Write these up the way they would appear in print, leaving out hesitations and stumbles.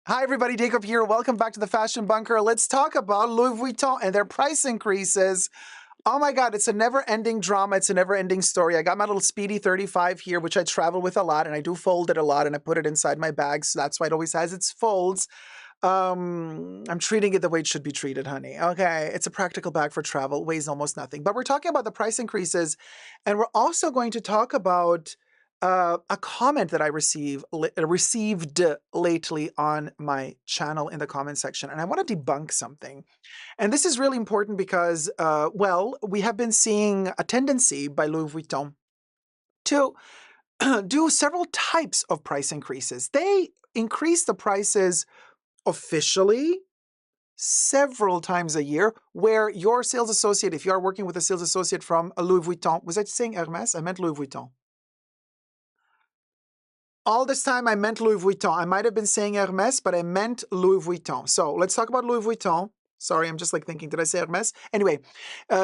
Hi everybody, Dacob here. Welcome back to the Fashion Bunker. Let's talk about Louis Vuitton and their price increases. Oh my God, it's a never-ending drama. It's a never-ending story. I got my little Speedy 35 here, which I travel with a lot, and I do fold it a lot, and I put it inside my bag, so that's why it always has its folds. I'm treating it the way it should be treated, honey. Okay, it's a practical bag for travel, weighs almost nothing. But we're talking about the price increases, and we're also going to talk about a comment that I received lately on my channel in the comment section, and I want to debunk something. And this is really important because, well, we have been seeing a tendency by Louis Vuitton to do several types of price increases. They increase the prices officially several times a year, where your sales associate, if you are working with a sales associate from a Louis Vuitton, was I saying Hermes? I meant Louis Vuitton. All this time I meant Louis Vuitton. I might have been saying Hermes, but I meant Louis Vuitton. So let's talk about Louis Vuitton. Sorry, I'm just like thinking, did I say Hermes? Anyway,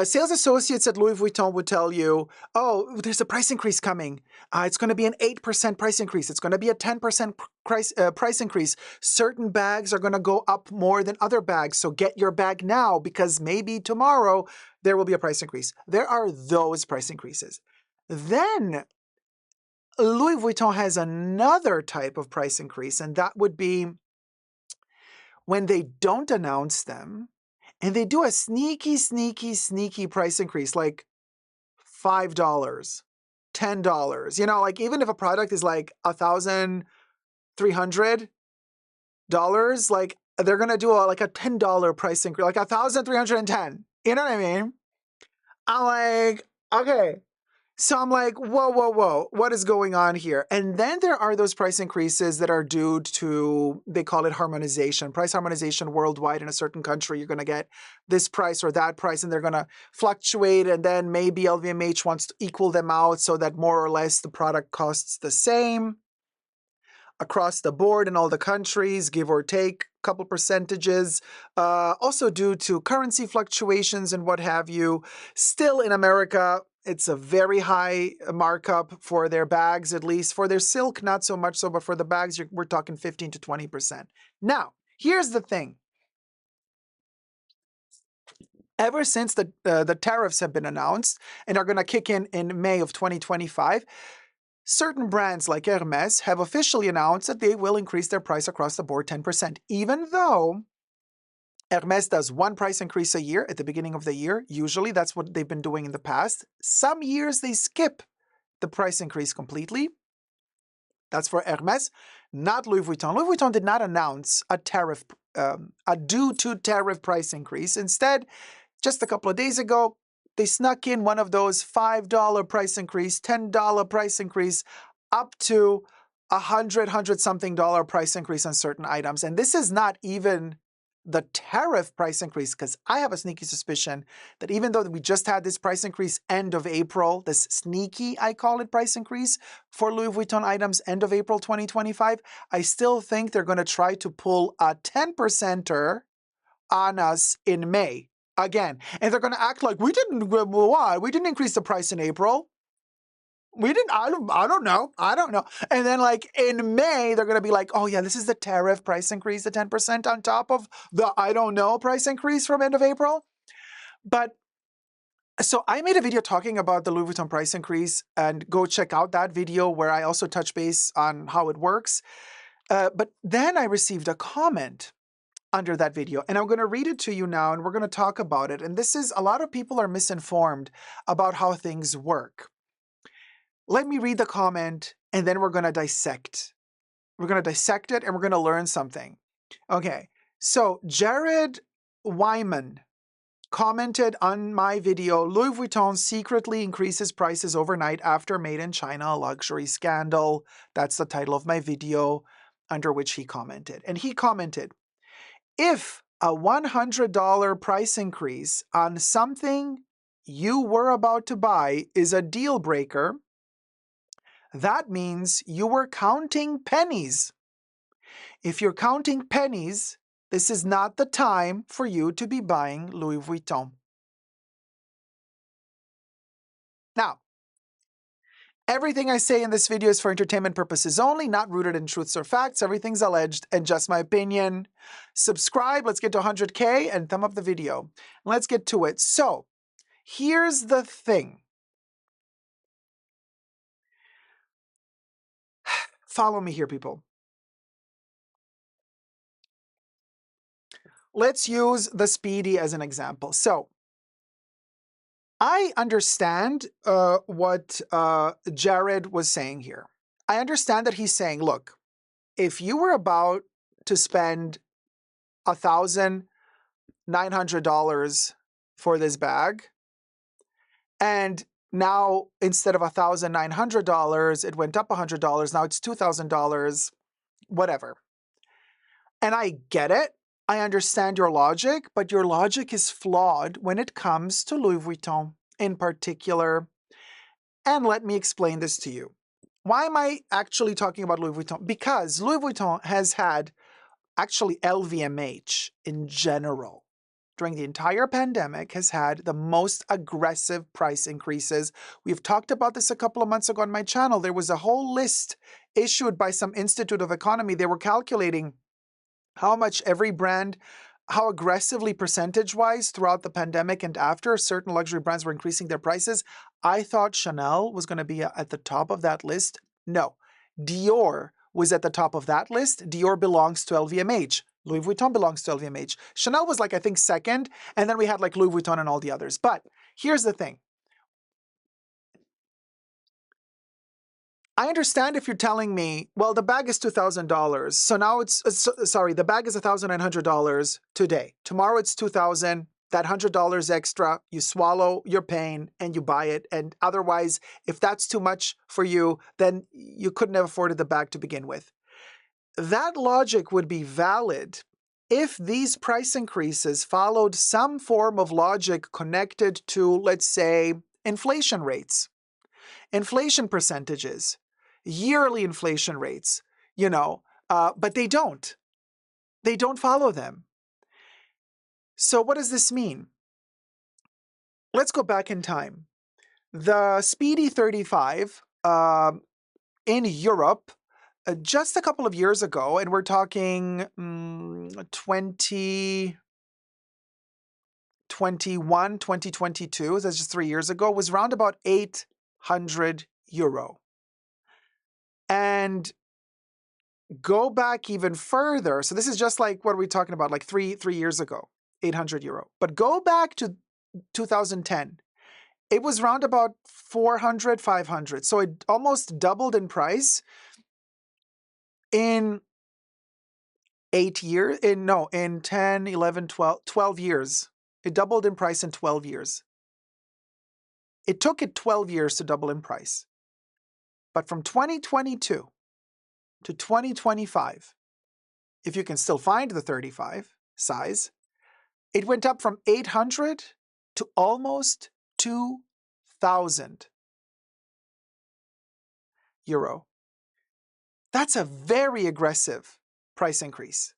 sales associates at Louis Vuitton would tell you, oh, there's a price increase coming. It's going to be an 8% price increase. It's going to be a 10% price increase. Certain bags are going to go up more than other bags. So get your bag now because maybe tomorrow there will be a price increase. There are those price increases. Then Louis Vuitton has another type of price increase, and that would be when they don't announce them and they do a sneaky price increase, like $5, $10. You know, like even if a product is like $1,300, like they're gonna do like a $10 price increase, like 1,310. You know what I mean? I'm like, okay. So I'm like, whoa, what is going on here? And then there are those price increases that are due to, they call it harmonization, price harmonization worldwide. In a certain country, you're going to get this price or that price, and they're going to fluctuate. And then maybe LVMH wants to equal them out so that more or less the product costs the same across the board in all the countries, give or take a couple percentages, also due to currency fluctuations and what have you. Still in America, it's a very high markup for their bags, at least. For their silk, not so much so, but for the bags, we're talking 15 to 20%. Now, here's the thing. Ever since the tariffs have been announced and are going to kick in May of 2025, certain brands like Hermes have officially announced that they will increase their price across the board 10%, even though Hermes does one price increase a year at the beginning of the year. Usually that's what they've been doing in the past. Some years they skip the price increase completely. That's for Hermes, not Louis Vuitton. Louis Vuitton did not announce a due to tariff price increase. Instead, just a couple of days ago, they snuck in one of those $5 price increase, $10 price increase, up to $100 something price increase on certain items. And this is not even the tariff price increase, because I have a sneaky suspicion that even though we just had this price increase end of April, this sneaky, I call it, price increase for Louis Vuitton items end of April 2025, I still think they're going to try to pull a 10%er on us in May again. And they're going to act like we didn't increase the price in April. We didn't, I don't know. And then like in May, they're going to be like, oh yeah, this is the tariff price increase, the 10% on top of the I don't know price increase from end of April. But so I made a video talking about the Louis Vuitton price increase, and go check out that video where I also touch base on how it works. But then I received a comment under that video, and I'm going to read it to you now, and we're going to talk about it. And this is, a lot of people are misinformed about how things work. Let me read the comment, and then we're going to dissect. We're going to dissect it, and we're going to learn something. Okay, so Jared Wyman commented on my video, Louis Vuitton secretly increases prices overnight after Made in China, a luxury scandal. That's the title of my video under which he commented. And he commented, if a $100 price increase on something you were about to buy is a deal breaker, that means you were counting pennies. If you're counting pennies, this is not the time for you to be buying Louis Vuitton. Now, Everything I say in this video is for entertainment purposes only, not rooted in truths or facts. Everything's alleged and just my opinion. Subscribe, let's get to 100K, and thumb up the video. Let's get to it. So, here's the thing. Follow me here, people. Let's use the Speedy as an example. So, I understand what Jared was saying here. I understand that he's saying, look, if you were about to spend $1,900 for this bag, and now instead of $1,900, it went up $100, now it's $2,000, whatever. And I get it. I understand your logic, but your logic is flawed when it comes to Louis Vuitton in particular. And let me explain this to you. Why am I actually talking about Louis Vuitton? Because Louis Vuitton has had, actually LVMH in general, during the entire pandemic, has had the most aggressive price increases. We've talked about this a couple of months ago on my channel. There was a whole list issued by some Institute of Economy. They were calculating how much every brand, how aggressively percentage-wise throughout the pandemic and after certain luxury brands were increasing their prices. I thought Chanel was going to be at the top of that list. No. Dior was at the top of that list. Dior belongs to LVMH. Louis Vuitton belongs to LVMH. Chanel was like, I think, second, and then we had like Louis Vuitton and all the others. But here's the thing. I understand if you're telling me, well, the bag is $2,000. So now it's, sorry, the bag is $1,900 today. Tomorrow it's $2,000. That $100 extra, you swallow your pain and you buy it. And otherwise, if that's too much for you, then you couldn't have afforded the bag to begin with. That logic would be valid if these price increases followed some form of logic connected to, let's say, inflation rates, inflation percentages, yearly inflation rates, but they don't. They don't follow them. So what does this mean? Let's go back in time. The Speedy 35 in Europe, just a couple of years ago, and we're talking 2021, 2022, that's just 3 years ago, was around about €800. And go back even further. So this is just like, what are we talking about? Like three years ago, €800. But go back to 2010. It was around about 400, 500. So it almost doubled in price in 8 years. In 10, 11, 12 years. It doubled in price in 12 years. It took it 12 years to double in price. But from 2022 to 2025, if you can still find the 35 size, it went up from 800 to almost €2,000. That's a very aggressive price increase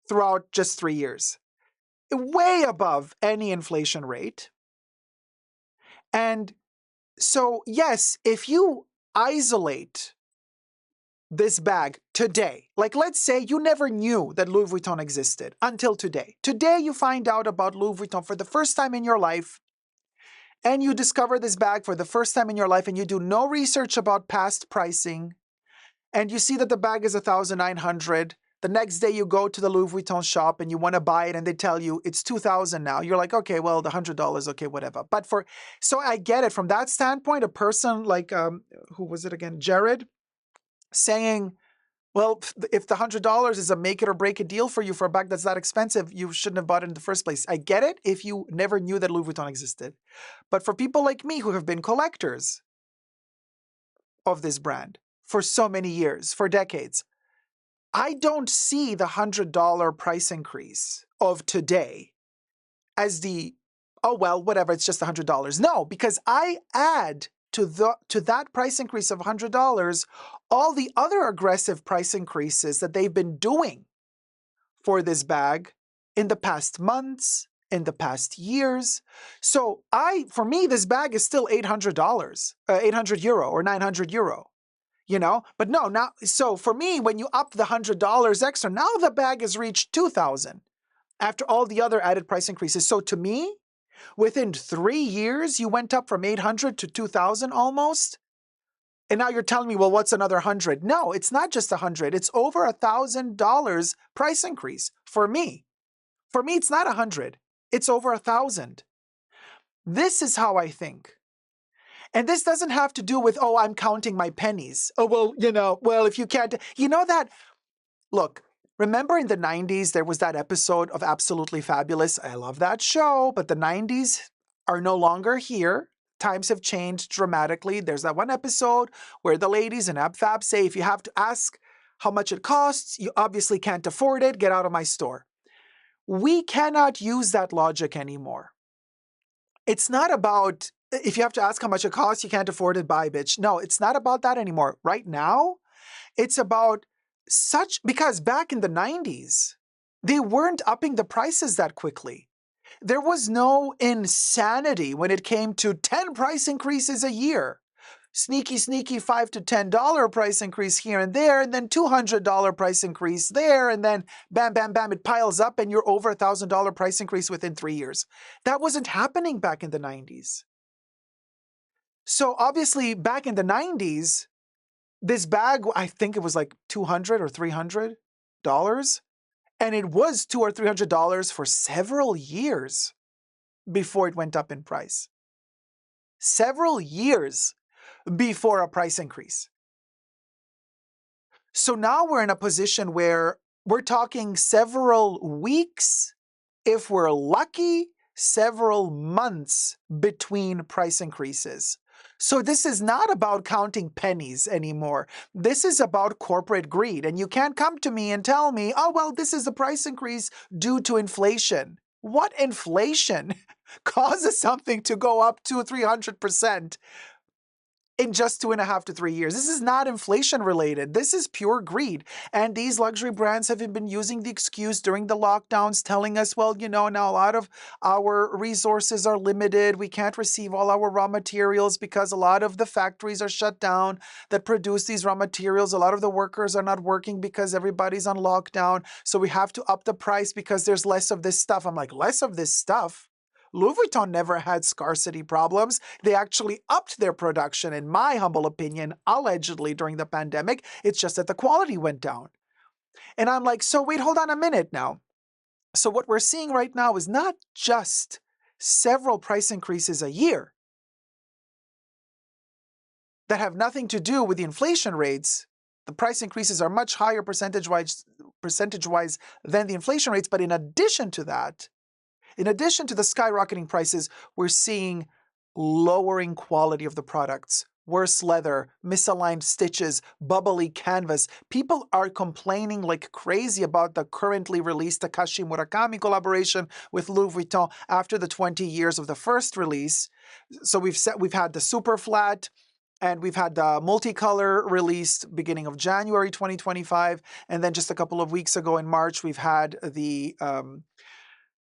throughout just 3 years. Way above any inflation rate. And so, yes, if you isolate this bag today, like let's say you never knew that Louis Vuitton existed until today. Today you find out about Louis Vuitton for the first time in your life, and you discover this bag for the first time in your life, and you do no research about past pricing, and you see that the bag is $1,900. The next day you go to the Louis Vuitton shop and you want to buy it and they tell you it's $2,000 now. You're like, okay, well, the $100, okay, whatever. But so I get it from that standpoint. A person like, who was it again? Jared, saying, well, if the $100 is a make it or break it deal for you for a bag that's that expensive, you shouldn't have bought it in the first place. I get it if you never knew that Louis Vuitton existed. But for people like me who have been collectors of this brand for so many years, for decades, I don't see the $100 price increase of today as the, oh, well, whatever, it's just $100. No, because I add to that price increase of $100 all the other aggressive price increases that they've been doing for this bag in the past months, in the past years. So for me, this bag is still $800, 800 euro or 900 euro, but no, now, so for me, when you up the $100 extra, now the bag has reached 2,000 after all the other added price increases. So to me, within 3 years, you went up from 800 to 2,000 almost. And now you're telling me, well, what's another 100? No, it's not just 100. It's over $1,000 price increase for me. For me, it's not 100. It's over 1,000. This is how I think. And this doesn't have to do with, oh, I'm counting my pennies. Oh, well, if you can't, that, look, remember in the 90s, there was that episode of Absolutely Fabulous. I love that show, but the 90s are no longer here. Times have changed dramatically. There's that one episode where the ladies in AbFab say, if you have to ask how much it costs, you obviously can't afford it, get out of my store. We cannot use that logic anymore. It's not about, if you have to ask how much it costs, you can't afford it, buy, bitch. No, it's not about that anymore. Right now, it's about because back in the 90s, they weren't upping the prices that quickly. There was no insanity when it came to 10 price increases a year. Sneaky $5 to $10 price increase here and there, and then $200 price increase there, and then bam, bam, bam, it piles up and you're over $1,000 price increase within 3 years. That wasn't happening back in the 90s. So obviously back in the 90s, this bag, I think it was like $200 or $300, and it was $200 or $300 for several years before it went up in price. Several years before a price increase. So now we're in a position where we're talking several weeks, if we're lucky, several months between price increases. So this is not about counting pennies anymore. This is about corporate greed. And you can't come to me and tell me, oh, well, this is a price increase due to inflation. What inflation causes something to go up 200-300% in just 2.5 to 3 years? This is not inflation related. This is pure greed. And these luxury brands have been using the excuse during the lockdowns, telling us, well, now a lot of our resources are limited. We can't receive all our raw materials because a lot of the factories are shut down that produce these raw materials. A lot of the workers are not working because everybody's on lockdown. So we have to up the price because there's less of this stuff. I'm like, less of this stuff? Louis Vuitton never had scarcity problems. They actually upped their production, in my humble opinion, allegedly during the pandemic. It's just that the quality went down. And I'm like, so wait, hold on a minute now. So what we're seeing right now is not just several price increases a year that have nothing to do with the inflation rates. The price increases are much higher percentage-wise than the inflation rates. But in addition to that, in addition to the skyrocketing prices, we're seeing lowering quality of the products, worse leather, misaligned stitches, bubbly canvas. People are complaining like crazy about the currently released Takashi Murakami collaboration with Louis Vuitton after the 20 years of the first release. So we've had the super flat, and we've had the multicolor released beginning of January 2025. And then just a couple of weeks ago in March, we've had the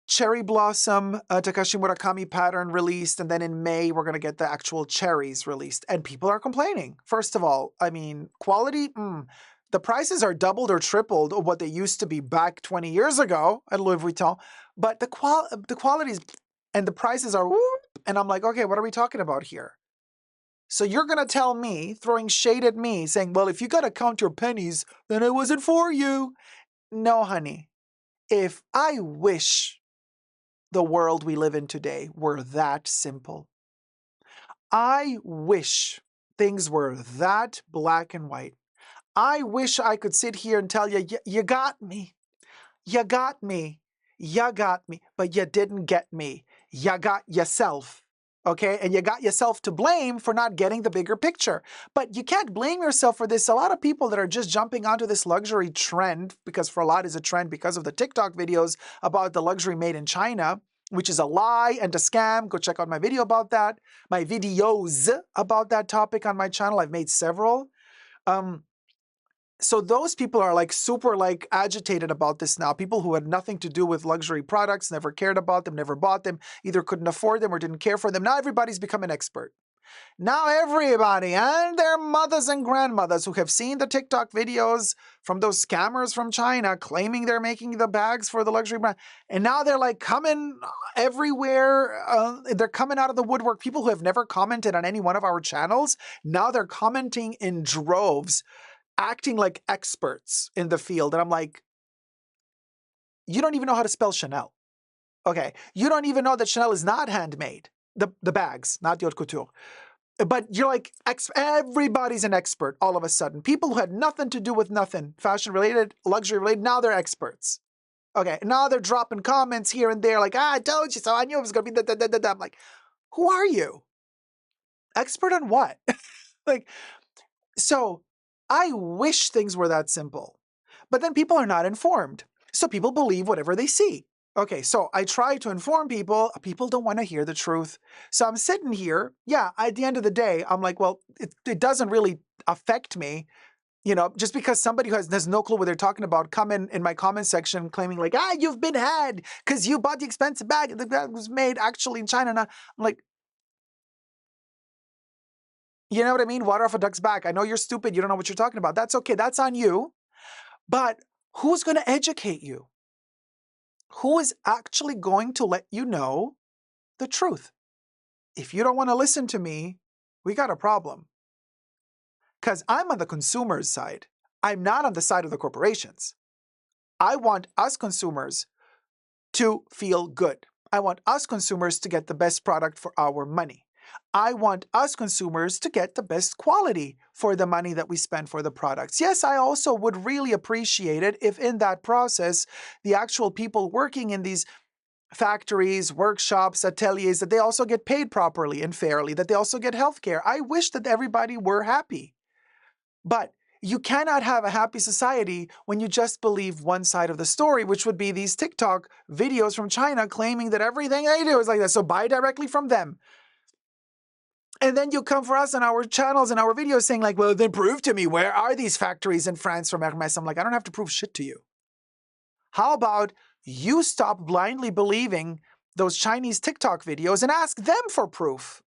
cherry blossom Takashi Murakami pattern released, and then in May we're going to get the actual cherries released. And people are complaining. First of all, I mean, quality, the prices are doubled or tripled of what they used to be back 20 years ago at Louis Vuitton, but the qualities and the prices are whoop, and I'm like, okay, what are we talking about here? So you're going to tell me, throwing shade at me, saying, well, if you got to count your pennies, then it wasn't for you. No, honey. If I wish the world we live in today were that simple. I wish things were that black and white. I wish I could sit here and tell you, you got me. You got me. You got me. But you didn't get me. You got yourself. Okay? And you got yourself to blame for not getting the bigger picture. But you can't blame yourself for this. A lot of people that are just jumping onto this luxury trend, because for a lot is a trend because of the TikTok videos about the luxury made in China, which is a lie and a scam. Go check out my video about that. My videos about that topic on my channel. I've made several. So those people are like super like agitated about this now. People who had nothing to do with luxury products, never cared about them, never bought them, either couldn't afford them or didn't care for them. Now everybody's become an expert. Now everybody and their mothers and grandmothers who have seen the TikTok videos from those scammers from China claiming they're making the bags for the luxury brand, and now they're like coming everywhere. They're coming out of the woodwork. People who have never commented on any one of our channels, now they're commenting in droves, acting like experts in the field. And I'm like, you don't even know how to spell Chanel. Okay. You don't even know that Chanel is not handmade. The bags, not the haute couture. But you're like, everybody's an expert all of a sudden. People who had nothing to do with nothing, fashion related, luxury related, now they're experts. Okay. Now they're dropping comments here and there like, I told you so. I knew it was going to be da. I'm like, who are you? Expert on what? Like, so I wish things were that simple. But then people are not informed. So people believe whatever they see. Okay, so I try to inform people. People don't want to hear the truth. So I'm sitting here. Yeah, at the end of the day, I'm like, well, it doesn't really affect me. You know, just because somebody who has no clue what they're talking about come in my comment section claiming like, you've been had because you bought the expensive bag. The bag was made actually in China. I'm like, you know what I mean? Water off a duck's back. I know you're stupid. You don't know what you're talking about. That's okay. That's on you. But who's going to educate you? Who is actually going to let you know the truth? If you don't want to listen to me, we got a problem. Because I'm on the consumer's side. I'm not on the side of the corporations. I want us consumers to feel good. I want us consumers to get the best product for our money. I want us consumers to get the best quality for the money that we spend for the products. Yes, I also would really appreciate it if in that process, the actual people working in these factories, workshops, ateliers, that they also get paid properly and fairly, that they also get healthcare. I wish that everybody were happy. But you cannot have a happy society when you just believe one side of the story, which would be these TikTok videos from China claiming that everything they do is like that. So buy directly from them. And then you come for us on our channels and our videos saying like, well, then prove to me, where are these factories in France from Hermes? I'm like, I don't have to prove shit to you. How about you stop blindly believing those Chinese TikTok videos and ask them for proof?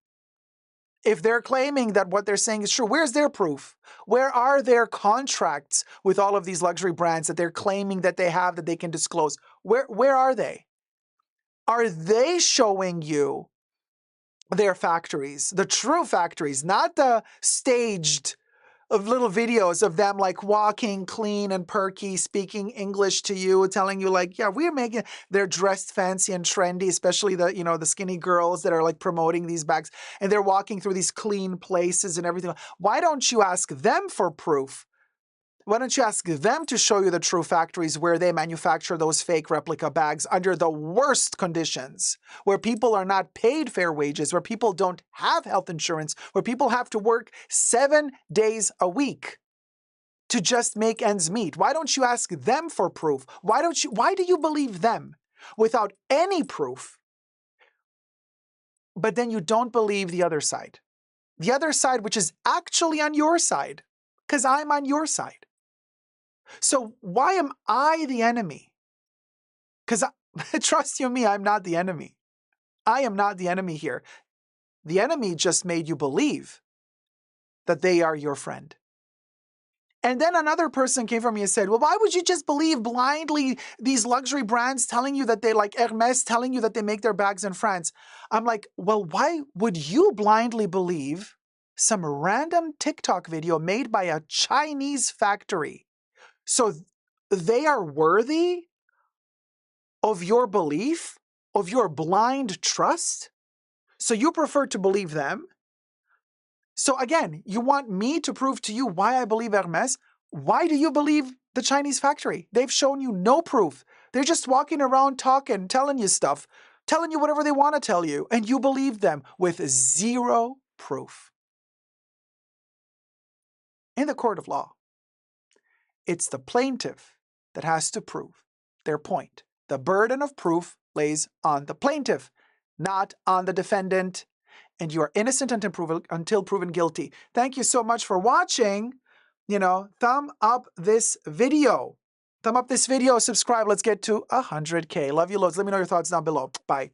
If they're claiming that what they're saying is true, where's their proof? Where are their contracts with all of these luxury brands that they're claiming that they have that they can disclose? Where are they? Are they showing you their factories, the true factories, not the staged of little videos of them like walking clean and perky, speaking English to you, telling you like, yeah, we're making, they're dressed fancy and trendy, especially the, the skinny girls that are like promoting these bags and they're walking through these clean places and everything. Why don't you ask them for proof? Why don't you ask them to show you the true factories where they manufacture those fake replica bags under the worst conditions, where people are not paid fair wages, where people don't have health insurance, where people have to work 7 days a week to just make ends meet? Why don't you ask them for proof? Why do you believe them without any proof? But then you don't believe the other side. The other side, which is actually on your side, because I'm on your side. So why am I the enemy? Because trust you me, I'm not the enemy. I am not the enemy here. The enemy just made you believe that they are your friend. And then another person came from me and said, well, why would you just believe blindly these luxury brands telling you that they like Hermes, telling you that they make their bags in France? I'm like, well, why would you blindly believe some random TikTok video made by a Chinese factory? So they are worthy of your belief, of your blind trust? So you prefer to believe them? So again, you want me to prove to you why I believe Hermes? Why do you believe the Chinese factory? They've shown you no proof. They're just walking around talking, telling you stuff, telling you whatever they want to tell you, and you believe them with zero proof. In the court of law, it's the plaintiff that has to prove their point. The burden of proof lays on the plaintiff, not on the defendant, and you are innocent until proven guilty. Thank you so much for watching. thumb up this video. Thumb up this video, subscribe. Let's get to 100K. Love you loads. Let me know your thoughts down below. Bye.